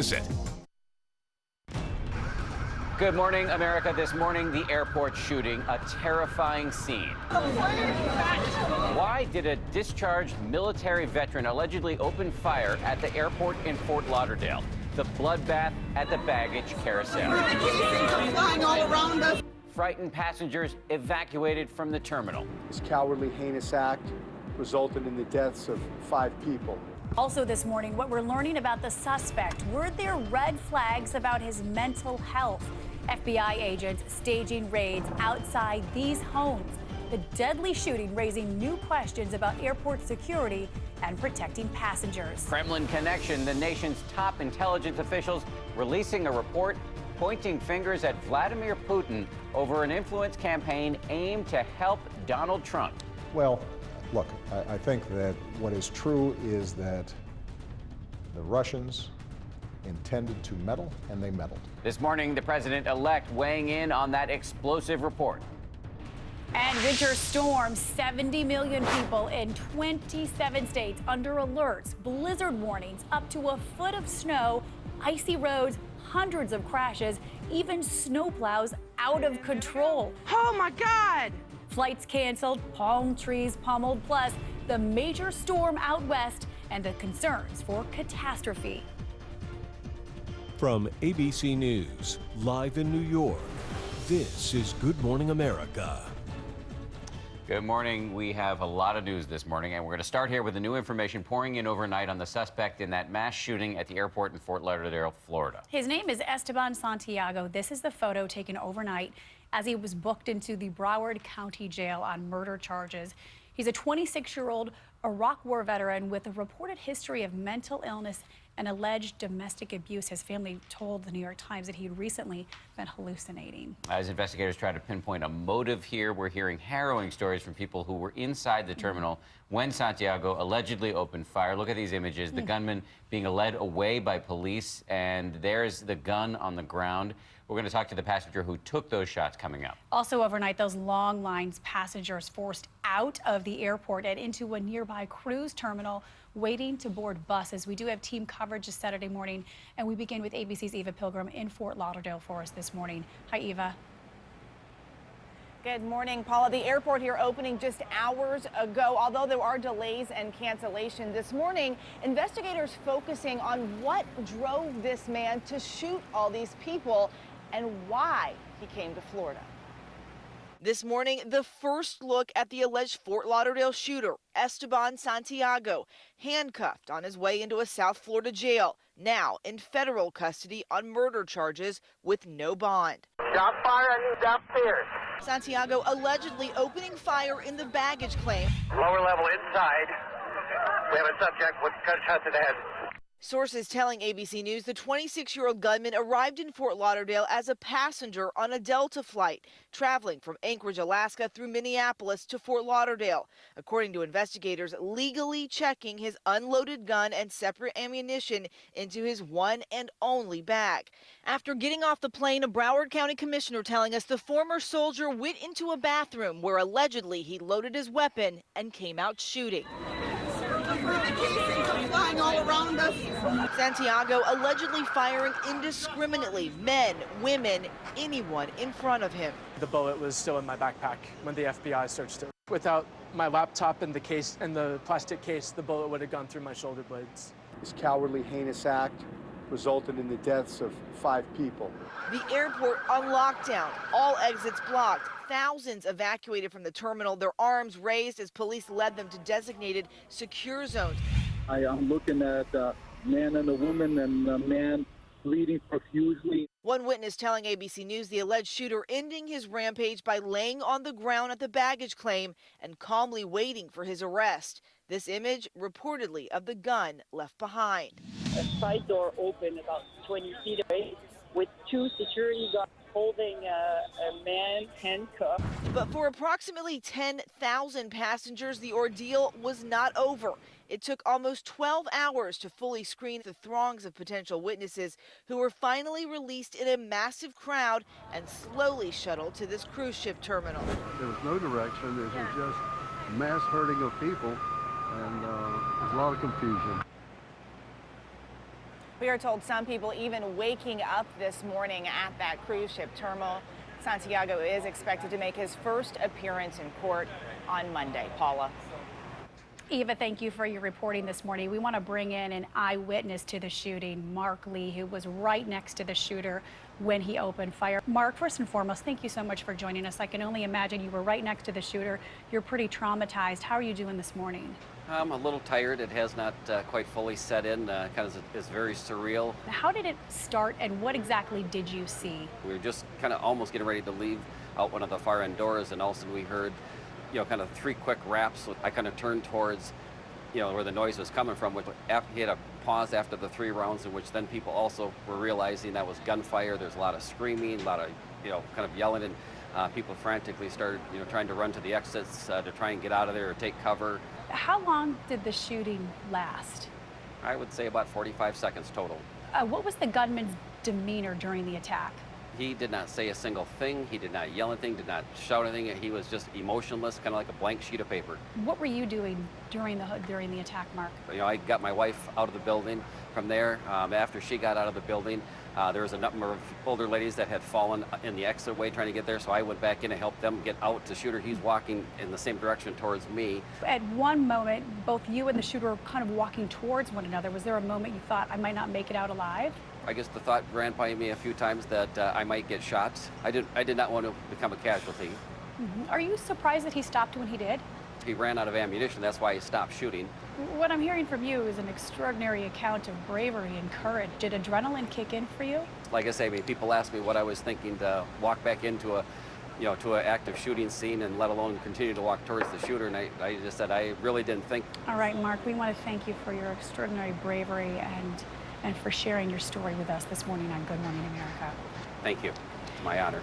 Visit. Good morning, America. This morning, the airport shooting, a terrifying scene. Why did a discharged military veteran allegedly open fire at the airport in Fort Lauderdale? The bloodbath at the baggage carousel. Flying all around us. Frightened passengers evacuated from the terminal. This cowardly, heinous act resulted in the deaths of 5 people. Also this morning, what we're learning about the suspect. Were there red flags about his mental health? FBI agents staging raids outside these homes. The deadly shooting raising new questions about airport security and protecting passengers. Kremlin connection, the nation's top intelligence officials releasing a report pointing fingers at Vladimir Putin over an influence campaign aimed to help Donald Trump. Well, look, I think that what is true is that the Russians intended to meddle, and they meddled. This morning, the president-elect weighing in on that explosive report. And winter storm, 70 million people in 27 states under alerts, blizzard warnings, up to a foot of snow, icy roads, hundreds of crashes, even snowplows out of control. Oh my God! Flights canceled, palm trees pummeled, plus the major storm out west and the concerns for catastrophe. From ABC News, live in New York, this is Good Morning America. Good morning. We have a lot of news this morning, and we're going to start here with the new information pouring in overnight on the suspect in that mass shooting at the airport in Fort Lauderdale, Florida. His name is Esteban Santiago. This is the photo taken overnight as he was booked into the Broward County Jail on murder charges. He's a 26-year-old Iraq War veteran with a reported history of mental illness and alleged domestic abuse. His family told the New York Times that he'd recently been hallucinating. As investigators try to pinpoint a motive here, we're hearing harrowing stories from people who were inside the terminal when Santiago allegedly opened fire. Look at these images. The gunman being led away by police, and there's the gun on the ground. We're going to talk to the passenger who took those shots coming up. Also overnight, those long lines, passengers forced out of the airport and into a nearby cruise terminal waiting to board buses. We do have team coverage this Saturday morning, and we begin with ABC's Eva Pilgrim in Fort Lauderdale for us this morning. Hi, Eva. Good morning, Paula. The airport here opening just hours ago, although there are delays and cancellations. This morning, investigators focusing on what drove this man to shoot all these people and why he came to Florida. This morning, the first look at the alleged Fort Lauderdale shooter, Esteban Santiago, handcuffed on his way into a South Florida jail, now in federal custody on murder charges with no bond. Stop firing downstairs. Santiago allegedly opening fire in the baggage claim. Lower level inside. We have a subject with gunshot to the head. Sources telling ABC News the 26-year-old gunman arrived in Fort Lauderdale as a passenger on a Delta flight, traveling from Anchorage, Alaska through Minneapolis to Fort Lauderdale. According to investigators, legally checking his unloaded gun and separate ammunition into his one and only bag. After getting off the plane, a Broward County commissioner telling us the former soldier went into a bathroom where allegedly he loaded his weapon and came out shooting. Flying all around us. Santiago allegedly firing indiscriminately, men, women, anyone in front of him. The bullet was still in my backpack when the FBI searched it. Without my laptop in the case, in the plastic case, the bullet would have gone through my shoulder blades. This cowardly, heinous act resulted in the deaths of 5 people. The airport on lockdown, all exits blocked, thousands evacuated from the terminal, their arms raised as police led them to designated secure zones. I am looking at a man and a woman and a man bleeding profusely. One witness telling ABC News the alleged shooter ending his rampage by laying on the ground at the baggage claim and calmly waiting for his arrest. This image reportedly of the gun left behind. A side door open about 20 feet away with 2 security guards holding a man handcuffed. But for approximately 10,000 passengers, the ordeal was not over. It took almost 12 hours to fully screen the throngs of potential witnesses who were finally released in a massive crowd and slowly shuttled to this cruise ship terminal. There was no direction. There was just mass herding of people, and there's a lot of confusion. We are told some people even waking up this morning at that cruise ship terminal. Santiago is expected to make his first appearance in court on Monday. Paula. Eva, thank you for your reporting this morning. We want to bring in an eyewitness to the shooting, Mark Lee, who was right next to the shooter when he opened fire. Mark, first and foremost, thank you so much for joining us. I can only imagine you were right next to the shooter. You're pretty traumatized. How are you doing this morning? I'm a little tired. It has not quite fully set in. Kind of is very surreal. How did it start, and what exactly did you see? We were just kind of almost getting ready to leave out one of the far end doors, and all of a sudden we heard, kind of 3 quick raps. I kind of turned towards, where the noise was coming from, which he had a pause after the 3 rounds, in which then people also were realizing that was gunfire. There's a lot of screaming, a lot of, kind of yelling, and people frantically started, trying to run to the exits to try and get out of there or take cover. How long did the shooting last? I would say about 45 seconds total. What was the gunman's demeanor during the attack? He did not say a single thing. He did not yell anything, did not shout anything. He was just emotionless, kind of like a blank sheet of paper. What were you doing during the attack, Mark? I got my wife out of the building. From there, after she got out of the building, there was a number of older ladies that had fallen in the exit way trying to get there, so I went back in and helped them get out. The shooter, he's walking in the same direction towards me. At one moment, both you and the shooter were kind of walking towards one another. Was there a moment you thought, I might not make it out alive? I guess the thought ran by me a few times that I might get shot. I did not want to become a casualty. Are you surprised that he stopped when he did? He ran out of ammunition, that's why he stopped shooting. What I'm hearing from you is an extraordinary account of bravery and courage. Did adrenaline kick in for you? Like I say, people ask me what I was thinking to walk back into to an active shooting scene, and let alone continue to walk towards the shooter, and I just said I really didn't think. All right, Mark, we want to thank you for your extraordinary bravery and for sharing your story with us this morning on Good Morning America. Thank you. It's my honor.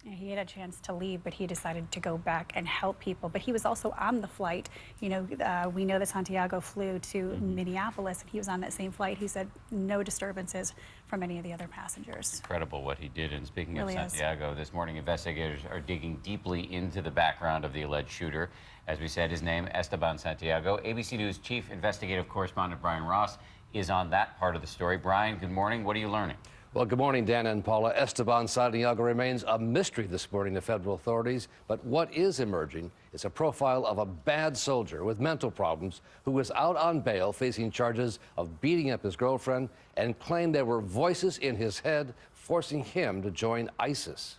He had a chance to leave, but he decided to go back and help people. But he was also on the flight. We know that Santiago flew to Minneapolis, and he was on that same flight. He said no disturbances from any of the other passengers. Incredible what he did. And speaking Really of Santiago, this morning investigators are digging deeply into the background of the alleged shooter. As we said, his name, Esteban Santiago. ABC News Chief Investigative Correspondent Brian Ross is on that part of the story. Brian, good morning. What are you learning? Well, good morning, Dana and Paula. Esteban Santiago remains a mystery this morning to federal authorities, but what is emerging is a profile of a bad soldier with mental problems who was out on bail facing charges of beating up his girlfriend and claimed there were voices in his head forcing him to join ISIS.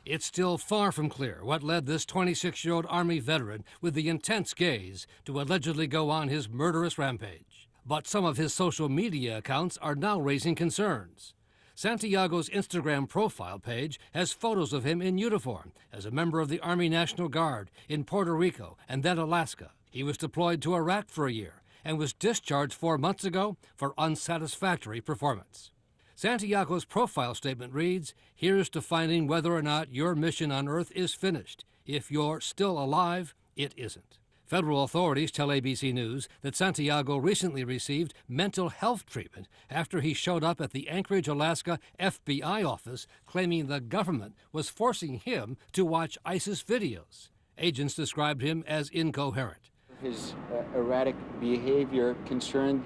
It's still far from clear what led this 26-year-old Army veteran with the intense gaze to allegedly go on his murderous rampage. But some of his social media accounts are now raising concerns. Santiago's Instagram profile page has photos of him in uniform as a member of the Army National Guard in Puerto Rico and then Alaska. He was deployed to Iraq for a year and was discharged 4 months ago for unsatisfactory performance. Santiago's profile statement reads, "Here's to finding whether or not your mission on Earth is finished. If you're still alive, it isn't." Federal authorities tell ABC News that Santiago recently received mental health treatment after he showed up at the Anchorage, Alaska FBI office claiming the government was forcing him to watch ISIS videos. Agents described him as incoherent. His erratic behavior concerned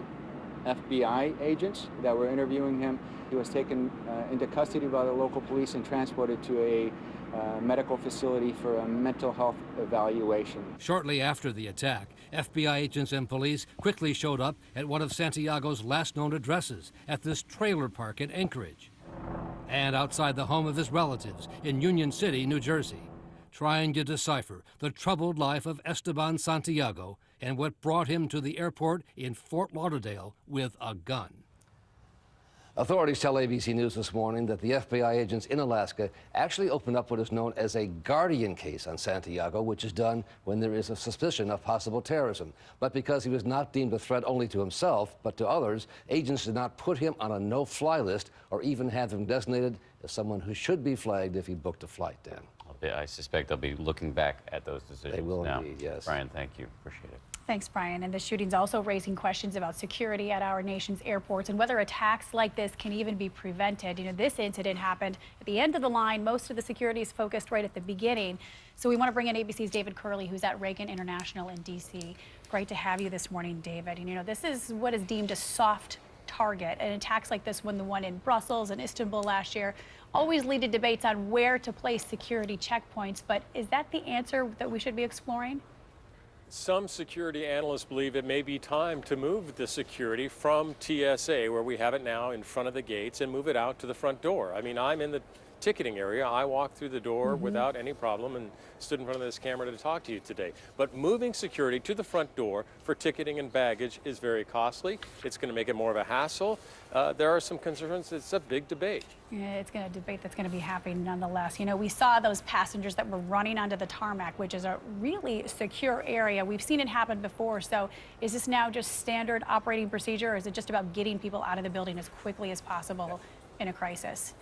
FBI agents that were interviewing him. He was taken into custody by the local police and transported to a medical facility for a mental health evaluation. Shortly after the attack, FBI agents and police quickly showed up at one of Santiago's last known addresses at this trailer park in Anchorage and outside the home of his relatives in Union City, New Jersey, trying to decipher the troubled life of Esteban Santiago and what brought him to the airport in Fort Lauderdale with a gun. Authorities tell ABC News this morning that the FBI agents in Alaska actually opened up what is known as a guardian case on Santiago, which is done when there is a suspicion of possible terrorism. But because he was not deemed a threat only to himself, but to others, agents did not put him on a no-fly list or even have him designated as someone who should be flagged if he booked a flight, Dan. I suspect they'll be looking back at those decisions. They will now. indeed, yes. Brian, thank you. Appreciate it. Thanks, Brian. And the shooting's also raising questions about security at our nation's airports and whether attacks like this can even be prevented. This incident happened at the end of the line. Most of the security is focused right at the beginning. So we want to bring in ABC's David Curley, who's at Reagan International in D.C. Great to have you this morning, David. And this is what is deemed a soft target. And attacks like this one, the one in Brussels and Istanbul last year, always lead to debates on where to place security checkpoints. But is that the answer that we should be exploring? Some security analysts believe it may be time to move the security from TSA, where we have it now in front of the gates, and move it out to the front door. I mean, I'm in the ticketing area. I walked through the door without any problem and stood in front of this camera to talk to you today. But moving security to the front door for ticketing and baggage is very costly. It's going to make it more of a hassle. There are some concerns. It's a big debate. Yeah, it's a debate that's going to be happening nonetheless. You know, we saw those passengers that were running onto the tarmac, which is a really secure area. We've seen it happen before. So is this now just standard operating procedure, or is it just about getting people out of the building as quickly as possible in a crisis?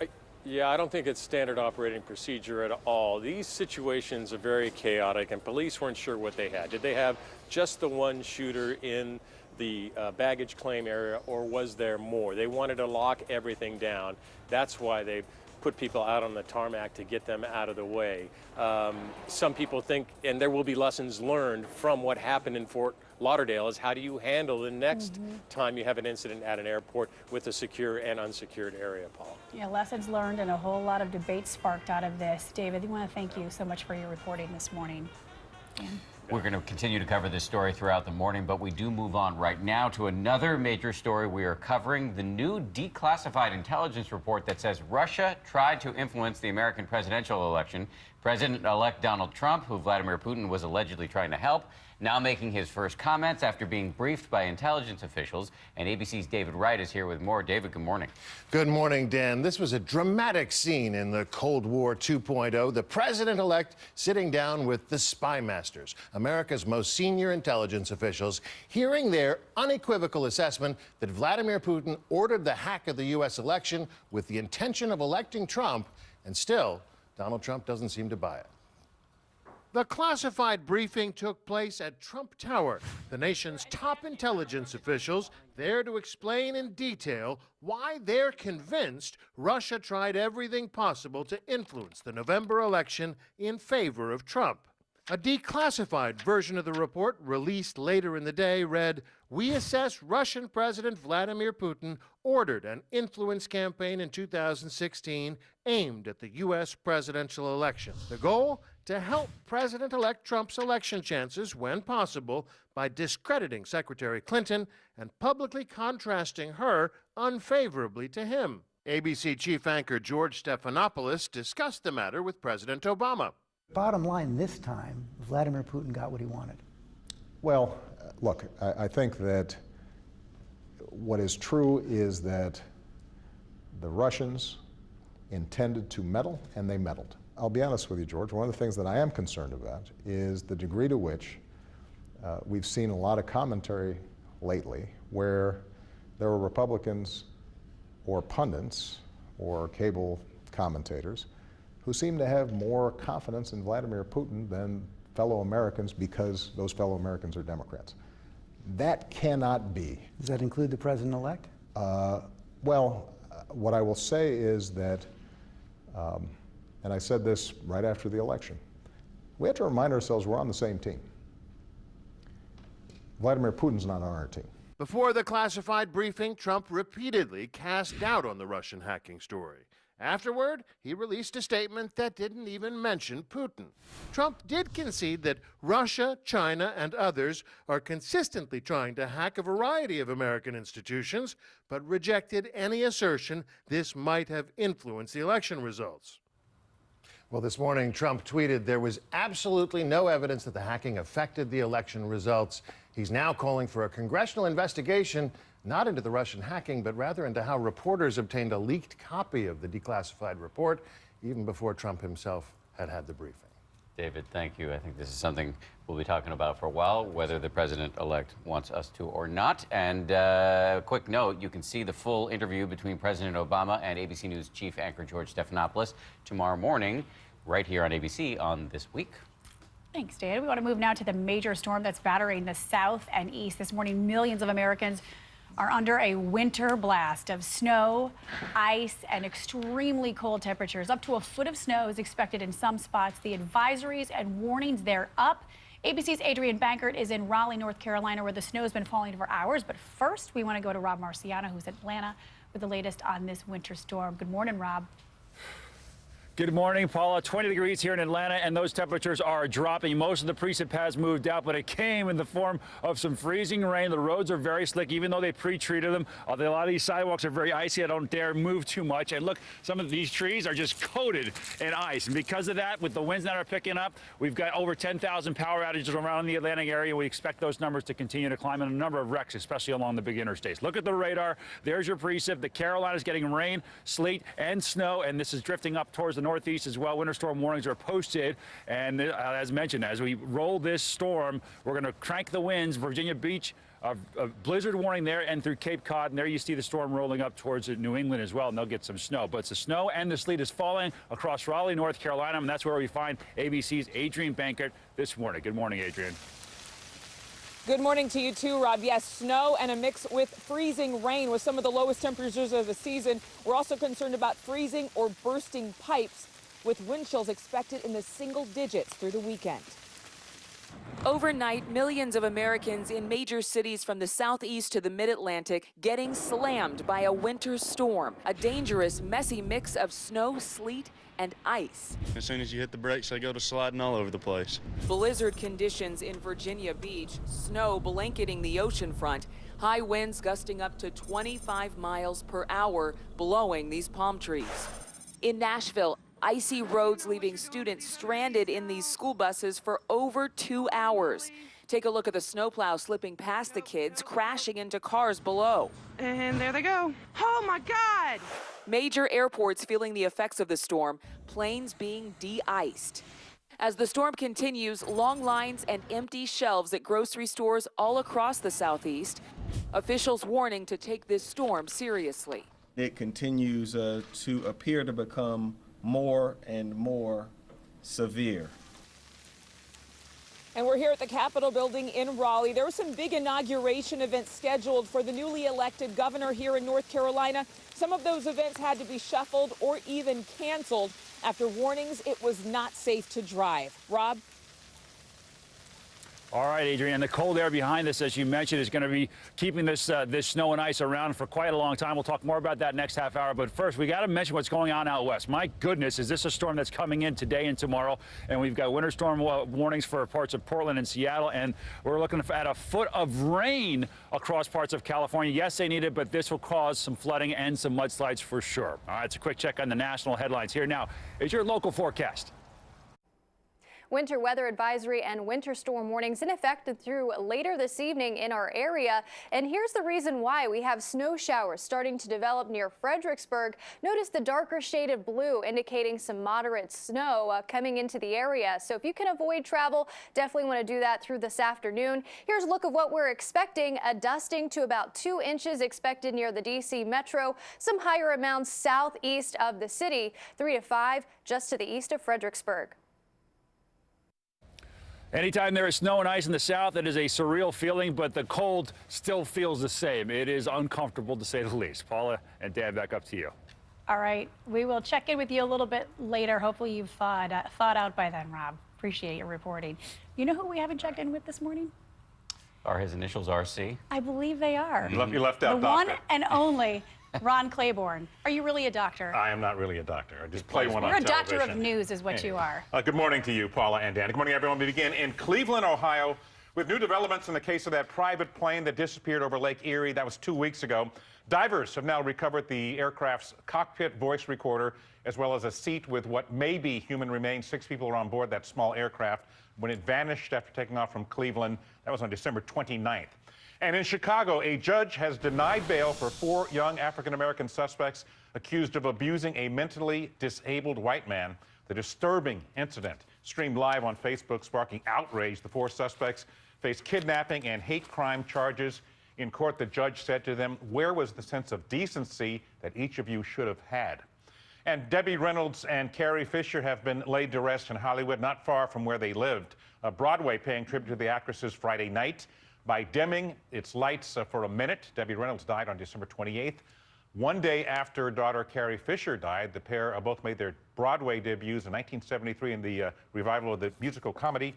Yeah, I don't think it's standard operating procedure at all. These situations are very chaotic, and police weren't sure what they had. Did they have just the one shooter in the baggage claim area, or was there more? They wanted to lock everything down. That's why they put people out on the tarmac to get them out of the way. Some people think, and there will be lessons learned from what happened in Fort Lauderdale, is how do you handle the next time you have an incident at an airport with a secure and unsecured area, Paul? Yeah, lessons learned and a whole lot of debate sparked out of this. David, we want to thank you so much for your reporting this morning. Dan? We're going to continue to cover this story throughout the morning, but we do move on right now to another major story we are covering, the new declassified intelligence report that says Russia tried to influence the American presidential election. President-elect Donald Trump, who Vladimir Putin was allegedly trying to help, now making his first comments after being briefed by intelligence officials. And ABC's David Wright is here with more. David, good morning. Good morning, Dan. This was a dramatic scene in the Cold War 2.0. The president-elect sitting down with the spy masters, America's most senior intelligence officials, hearing their unequivocal assessment that Vladimir Putin ordered the hack of the U.S. election with the intention of electing Trump, and still, Donald Trump doesn't seem to buy it. The classified briefing took place at Trump Tower, the nation's top intelligence officials there to explain in detail why they're convinced Russia tried everything possible to influence the November election in favor of Trump. A declassified version of the report released later in the day read, "We assess Russian President Vladimir Putin ordered an influence campaign in 2016 aimed at the U.S. presidential election. The goal? To help President-elect Trump's election chances when possible by discrediting Secretary Clinton and publicly contrasting her unfavorably to him." ABC chief anchor George Stephanopoulos discussed the matter with President Obama. Bottom line, this time, Vladimir Putin got what he wanted. Well, look, I think that what is true is that the Russians intended to meddle, and they meddled. I'll be honest with you, George, one of the things that I am concerned about is the degree to which we've seen a lot of commentary lately where there were Republicans or pundits or cable commentators who seem to have more confidence in Vladimir Putin than fellow Americans because those fellow Americans are Democrats. That cannot be. Does that include the president-elect? Well, what I will say is that, and I said this right after the election, we have to remind ourselves we're on the same team. Vladimir Putin's not on our team. Before the classified briefing, Trump repeatedly cast doubt on the Russian hacking story. Afterward, he released a statement that didn't even mention Putin. Trump did concede that Russia, China, and others are consistently trying to hack a variety of American institutions, but rejected any assertion this might have influenced the election results. Well, this morning, Trump tweeted there was absolutely no evidence that the hacking affected the election results. He's now calling for a congressional investigation, not into the Russian hacking, but rather into how reporters obtained a leaked copy of the declassified report, even before Trump himself had had the briefing. David, thank you. I think this is something we'll be talking about for a while, whether the president-elect wants us to or not. And quick note, you can see the full interview between President Obama and ABC News chief anchor George Stephanopoulos tomorrow morning, right here on ABC on This Week. Thanks, Dave. We want to move now to the major storm that's battering the south and east. This morning, millions of Americans are under a winter blast of snow, ice, and extremely cold temperatures. Up to a foot of snow is expected in some spots. The advisories and warnings, they're up. ABC's Adrian Bankert is in Raleigh, North Carolina, where the snow's been falling for hours. But first, we want to go to Rob Marciano, who's in Atlanta, with the latest on this winter storm. Good morning, Rob. Good morning, Paula. 20 degrees here in Atlanta, and those temperatures are dropping. Most of the precip has moved out, but it came in the form of some freezing rain. The roads are very slick, even though they pre-treated them. A lot of these sidewalks are very icy. I don't dare move too much. And look, some of these trees are just coated in ice. And because of that, with the winds that are picking up, we've got over 10,000 power outages around the Atlantic area. We expect those numbers to continue to climb, and a number of wrecks, especially along the big interstates. Look at the radar. There's your precip. The Carolinas getting rain, sleet, and snow, and this is drifting up towards the northeast as well. Winter storm warnings are posted, and as mentioned, as we roll this storm, we're going to crank the winds. Virginia Beach, a blizzard warning there, and through Cape Cod, and there you see the storm rolling up towards New England as well, and they'll get some snow. But the snow and the sleet is falling across Raleigh, North Carolina, and that's where we find ABC's Adrian Bankert this morning. Good morning, Adrian. Good morning to you too, Rob. Yes, snow and a mix with freezing rain with some of the lowest temperatures of the season. We're also concerned about freezing or bursting pipes, with wind chills expected in the single digits through the weekend. Overnight, millions of Americans in major cities from the southeast to the mid-Atlantic getting slammed by a winter storm. A dangerous, messy mix of snow, sleet, and ice. As soon as you hit the brakes, they go to sliding all over the place. Blizzard conditions in Virginia Beach, snow blanketing the oceanfront, high winds gusting up to 25 miles per hour, blowing these palm trees. In Nashville, icy roads leaving students stranded in these school buses for over 2 hours. Take a look at the snowplow slipping past the kids, crashing into cars below. And there they go. Oh my God! Major airports feeling the effects of the storm, planes being de-iced. As the storm continues, long lines and empty shelves at grocery stores all across the southeast. Officials warning to take this storm seriously. It continues to appear to become more and more severe. And we're here at the Capitol building in Raleigh. There were some big inauguration events scheduled for the newly elected governor here in North Carolina. Some of those events had to be shuffled or even canceled after warnings it was not safe to drive. Rob? All right, Adrian, and the cold air behind us, as you mentioned, is going to be keeping this snow and ice around for quite a long time. We'll talk more about that next half hour. But first, we got to mention what's going on out west. My goodness, is this a storm that's coming in today and tomorrow? And we've got winter storm warnings for parts of Portland and Seattle, and we're looking at a foot of rain across parts of California. Yes, they need it, but this will cause some flooding and some mudslides for sure. All right, it's a quick check on the national headlines. Here now is your local forecast. Winter weather advisory and winter storm warnings in effect through later this evening in our area. And here's the reason why. We have snow showers starting to develop near Fredericksburg. Notice the darker shade of blue indicating some moderate snow coming into the area. So if you can avoid travel, definitely want to do that through this afternoon. Here's a look of what we're expecting. A dusting to about 2 inches expected near the D.C. metro. Some higher amounts southeast of the city, 3 to 5 just to the east of Fredericksburg. Anytime there is snow and ice in the south, it is a surreal feeling, but the cold still feels the same. It is uncomfortable, to say the least. Paula and Dan, back up to you. All right, we will check in with you a little bit later. Hopefully you've thawed out by then, Rob. Appreciate your reporting. You know who we haven't checked in with this morning? Are his initials RC? I believe they are. You left out the doctor. one and only Ron Claiborne. Are you really a doctor? I am not really a doctor. I just play one on You're a television. doctor of news is what you are. Good morning to you, Paula and Dan. Good morning, everyone. We begin in Cleveland, Ohio, with new developments in the case of that private plane that disappeared over Lake Erie. That was 2 weeks ago. Divers have now recovered the aircraft's cockpit voice recorder, as well as a seat with what may be human remains. 6 people are on board that small aircraft when it vanished after taking off from Cleveland. That was on December 29th. And in Chicago, a judge has denied bail for 4 young African-American suspects accused of abusing a mentally disabled white man. The disturbing incident streamed live on Facebook, sparking outrage. The 4 suspects face kidnapping and hate crime charges. In court, the judge said to them, "Where was the sense of decency that each of you should have had?" And Debbie Reynolds and Carrie Fisher have been laid to rest in Hollywood, not far from where they lived. Broadway paying tribute to the actresses Friday night by dimming its lights for a minute. Debbie Reynolds died on December 28th. One day after daughter Carrie Fisher died, the pair both made their Broadway debuts in 1973 in the revival of the musical comedy